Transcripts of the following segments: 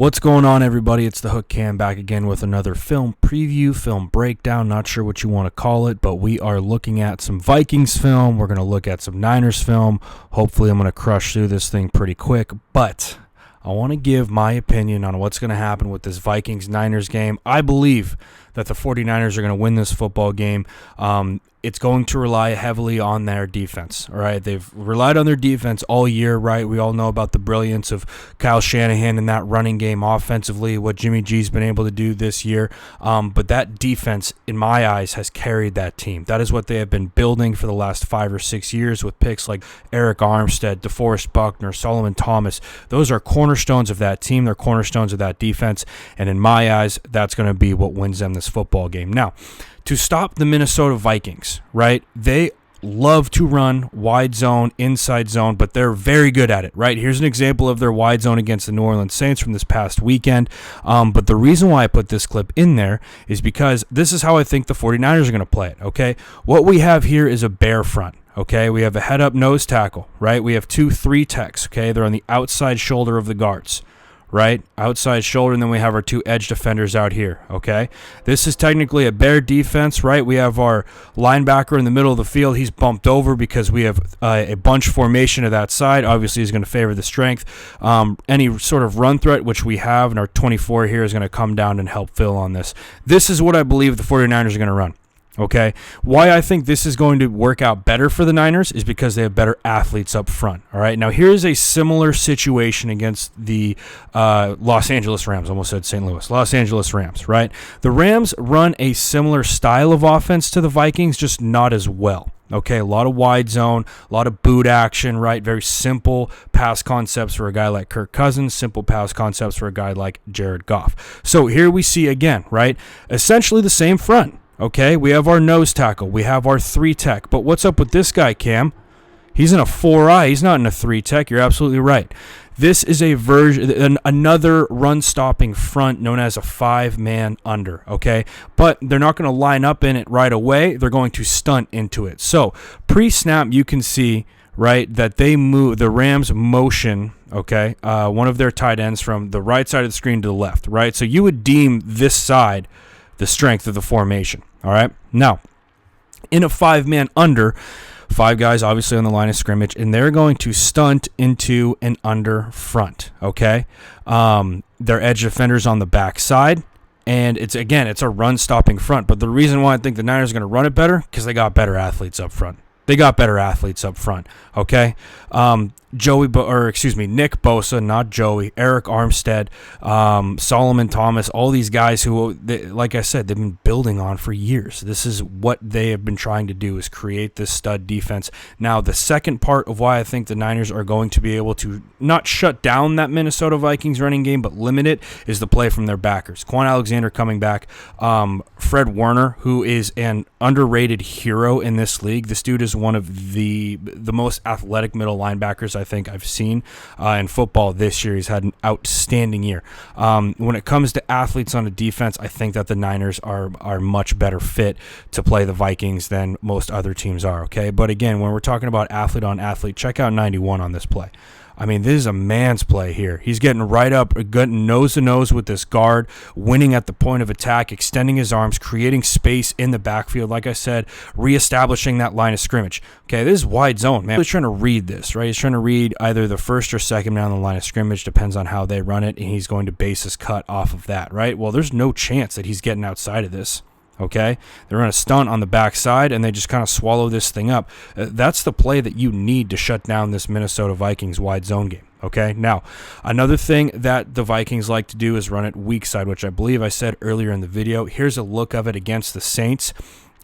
What's going on, everybody? It's the Hook Cam back again with another film preview, film breakdown. Not sure what you want to call it, but we are looking at some Vikings film. We're going to look at some Niners film. Hopefully, I'm going to crush through this thing pretty quick, but I want to give my opinion on what's going to happen with this Vikings-Niners game. I believe that the 49ers are going to win this football game. It's going to rely heavily on their defense, all right? They've relied on their defense all year, right? We all know about the brilliance of Kyle Shanahan in that running game offensively, what Jimmy G's been able to do this year. But that defense, in my eyes, has carried that team. That is what they have been building for the last 5 or 6 years with picks like Eric Armstead, DeForest Buckner, Solomon Thomas. Those are cornerstones of that team. They're cornerstones of that defense. And in my eyes, that's going to be what wins them this football game. Now, to stop the Minnesota Vikings, right? They love to run wide zone, inside zone, but they're very good at it, right? Here's an example of their wide zone against the New Orleans Saints from this past weekend. But the reason why I put this clip in there is because this is how I think the 49ers are going to play it, okay? What we have here is a bear front. Okay, we have a head-up nose tackle, right? We have 2-3 techs, okay? They're on the outside shoulder of the guards, right? Outside shoulder, and then we have our 2 edge defenders out here, okay? This is technically a bear defense, right? We have our linebacker in the middle of the field. He's bumped over because we have a bunch formation to that side. Obviously, he's going to favor the strength. Any sort of run threat, which we have, and our 24 here is going to come down and help fill on this. This is what I believe the 49ers are going to run. Okay, why I think this is going to work out better for the Niners is because they have better athletes up front. All right, now here's a similar situation against the Los Angeles Rams. Almost said St. Louis. Los Angeles Rams, right? The Rams run a similar style of offense to the Vikings, just not as well. Okay, a lot of wide zone, a lot of boot action, right? Very simple pass concepts for a guy like Kirk Cousins, simple pass concepts for a guy like Jared Goff. So here we see again, right? Essentially the same front. Okay, we have our nose tackle. We have our 3 tech. But what's up with this guy, Cam? He's in a 4-eye. He's not in a 3 tech. You're absolutely right. This is a version, another run-stopping front known as a 5-man under, okay? But they're not going to line up in it right away. They're going to stunt into it. So pre-snap, you can see, right, that they move, the Rams motion, okay, one of their tight ends from the right side of the screen to the left, right? So you would deem this side the strength of the formation. All right. Now, in a 5-man under, 5 guys obviously on the line of scrimmage, and they're going to stunt into an under front. Okay. Their edge defenders on the back side. And it's a run stopping front. But the reason why I think the Niners are going to run it better, because they got better athletes up front. Okay. Nick Bosa, not Joey, Eric Armstead, Solomon Thomas, all these guys who, like I said, they've been building on for years. This is what they have been trying to do, is create this stud defense. Now, the second part of why I think the Niners are going to be able to not shut down that Minnesota Vikings running game, but limit it, is the play from their backers. Quan Alexander coming back, Fred Warner, who is an underrated hero in this league. This dude is one of the most athletic middle linebackers I think I've seen in football this year. He's had an outstanding year. When it comes to athletes on a defense, I think that the Niners are much better fit to play the Vikings than most other teams are, okay? But again, when we're talking about athlete on athlete, check out 91 on this play. I mean, this is a man's play here. He's getting right up, getting nose-to-nose with this guard, winning at the point of attack, extending his arms, creating space in the backfield. Like I said, reestablishing that line of scrimmage. Okay, this is wide zone, man. He's trying to read this, right? He's trying to read either the first or second man on the line of scrimmage, depends on how they run it, and he's going to base his cut off of that, right? Well, there's no chance that he's getting outside of this. Okay, they're on a stunt on the backside, and they just kind of swallow this thing up. That's the play that you need to shut down this Minnesota Vikings wide zone game. Okay, now another thing that the Vikings like to do is run it weak side, which I believe I said earlier in the video. Here's a look of it against the Saints.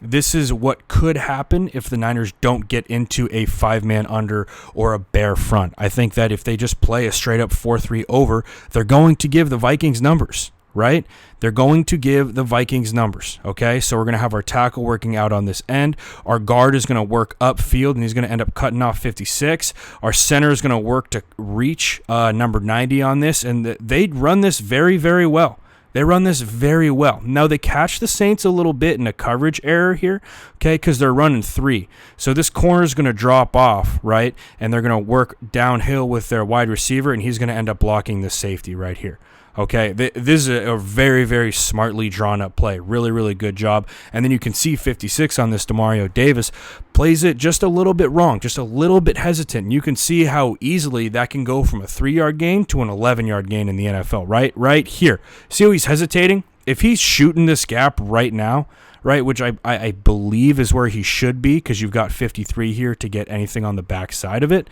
This is what could happen if the Niners don't get into a 5-man under or a bear front. I think that if they just play a straight-up 4-3 over, they're going to give the Vikings numbers. Right? They're going to give the Vikings numbers, okay? So we're going to have our tackle working out on this end. Our guard is going to work upfield, and he's going to end up cutting off 56. Our center is going to work to reach number 90 on this, and they run this very, very well. Now, they catch the Saints a little bit in a coverage error here, okay, because they're running 3. So this corner is going to drop off, right, and they're going to work downhill with their wide receiver, and he's going to end up blocking the safety right here. Okay, this is a very, very smartly drawn up play. Really, really good job. And then you can see 56 on this, Demario Davis, plays it just a little bit wrong, just a little bit hesitant. And you can see how easily that can go from a 3-yard gain to an 11-yard gain in the NFL, right here. See how he's hesitating? If he's shooting this gap right now, right, which I believe is where he should be, because you've got 53 here to get anything on the back side of it,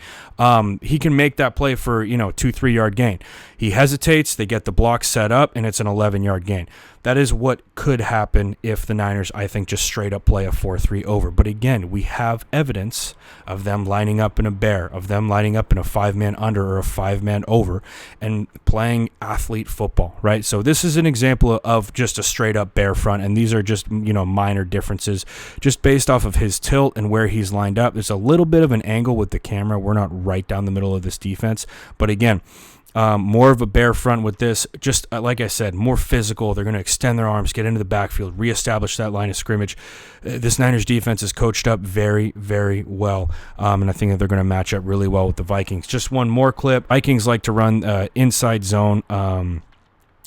he can make that play for, 2-3 yard gain. He hesitates, they get the block set up, and it's an 11-yard gain. That is what could happen if the Niners, I think, just straight up play a 4-3 over. But again, we have evidence of them lining up in a bear, of them lining up in a 5-man under or a 5-man over, and playing athlete football, right? So this is an example of just a straight up bear front, and these are just, minor differences just based off of his tilt and where he's lined up. There's a little bit of an angle with the camera. We're not right down the middle of this defense, but again, more of a bear front with this. Just like I said, more physical. They're going to extend their arms, get into the backfield, reestablish that line of scrimmage. This Niners defense is coached up very, very well, and I think that they're going to match up really well with the Vikings. Just one more clip. Vikings like to run inside zone.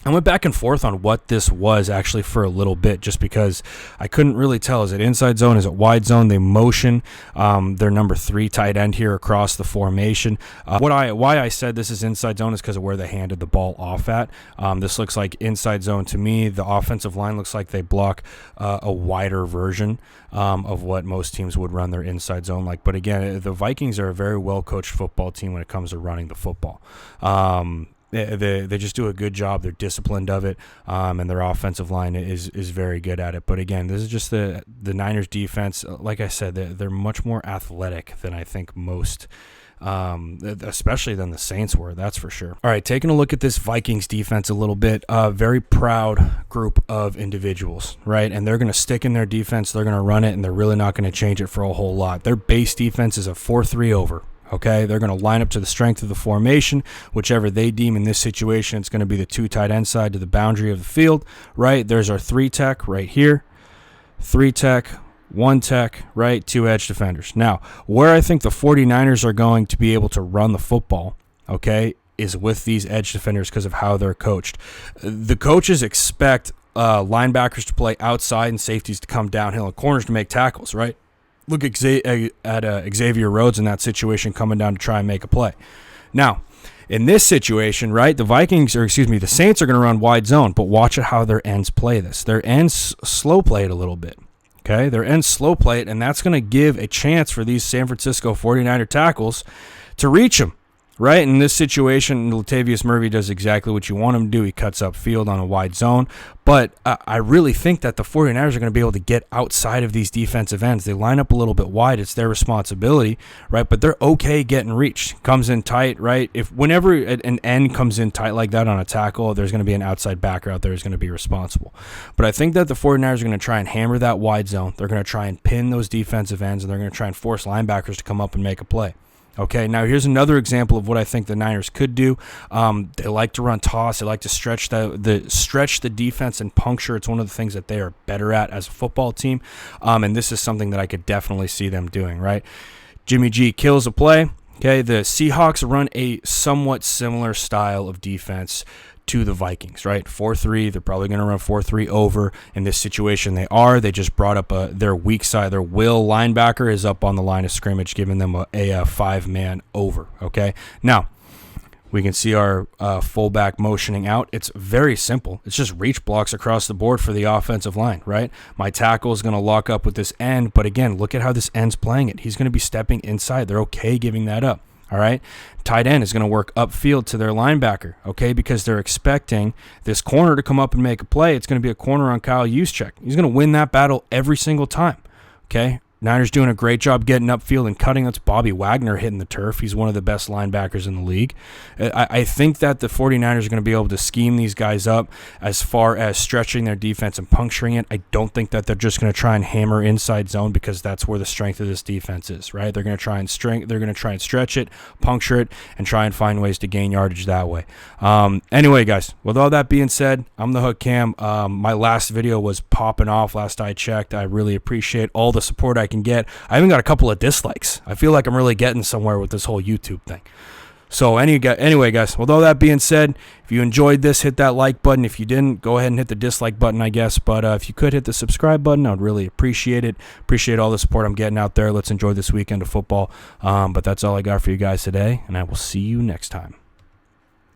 I went back and forth on what this was actually for a little bit, just because I couldn't really tell. Is it inside zone? Is it wide zone? They motion their number 3 tight end here across the formation. Why I said this is inside zone is because of where they handed the ball off at. This looks like inside zone to me. The offensive line looks like they block a wider version of what most teams would run their inside zone like. But again, the Vikings are a very well-coached football team when it comes to running the football. They just do a good job. They're disciplined of it, and their offensive line is very good at it. But again, this is just the Niners defense. Like I said, they're much more athletic than I think most, especially than the Saints were. That's for sure. All right, taking a look at this Vikings defense a little bit. Very proud group of individuals, right? And they're going to stick in their defense. They're going to run it, and they're really not going to change it for a whole lot. Their base defense is a 4-3 over. Okay, they're going to line up to the strength of the formation, whichever they deem in this situation. It's going to be the 2 tight end side to the boundary of the field, right? There's our 3 tech right here, 3 tech, 1 tech, right? 2 edge defenders. Now, where I think the 49ers are going to be able to run the football, okay, is with these edge defenders because of how they're coached. The coaches expect linebackers to play outside and safeties to come downhill and corners to make tackles, right? Look at Xavier Rhodes in that situation coming down to try and make a play. Now, in this situation, right, the Saints are going to run wide zone, but watch how their ends play this. Their ends slow play it a little bit. Okay, their ends slow play it, and that's going to give a chance for these San Francisco 49er tackles to reach them. Right, in this situation, Latavius Murray does exactly what you want him to do. He cuts up field on a wide zone. But I really think that the 49ers are going to be able to get outside of these defensive ends. They line up a little bit wide. It's their responsibility, right? But they're okay getting reached. Comes in tight, right? Whenever an end comes in tight like that on a tackle, there's going to be an outside backer out there who's going to be responsible. But I think that the 49ers are going to try and hammer that wide zone. They're going to try and pin those defensive ends, and they're going to try and force linebackers to come up and make a play. Okay, now here's another example of what I think the Niners could do. They like to run toss. They like to stretch the defense and puncture. It's one of the things that they are better at as a football team, and this is something that I could definitely see them doing, right? Jimmy G kills a play. Okay, the Seahawks run a somewhat similar style of defense to the Vikings, right? 4-3, they're probably going to run 4-3 over. In this situation, they just brought up their weak side. Their will linebacker is up on the line of scrimmage, giving them a 5-man over, okay? Now, we can see our fullback motioning out. It's very simple. It's just reach blocks across the board for the offensive line, right? My tackle is going to lock up with this end, but again, look at how this end's playing it. He's going to be stepping inside. They're okay giving that up. All right, tight end is going to work upfield to their linebacker, okay, because they're expecting this corner to come up and make a play. It's going to be a corner on Kyle Juszczyk. He's going to win that battle every single time, okay? Niners doing a great job getting upfield and cutting. That's Bobby Wagner hitting the turf. He's one of the best linebackers in the league. I think that the 49ers are going to be able to scheme these guys up as far as stretching their defense and puncturing it. I don't think that they're just going to try and hammer inside zone because that's where the strength of this defense is, right? They're going to try and stretch it, puncture it, and try and find ways to gain yardage that way. Anyway, guys, with all that being said, I'm the Hook Cam. My last video was popping off last I checked. I really appreciate all the support I can get. I even got a couple of dislikes. I feel like I'm really getting somewhere with this whole YouTube thing. So anyway, guys, with all that being said, if you enjoyed this, hit that like button. If you didn't, go ahead and hit the dislike button, I guess. But if you could hit the subscribe button, I would really appreciate it. Appreciate all the support I'm getting out there. Let's enjoy this weekend of football. But that's all I got for you guys today, and I will see you next time.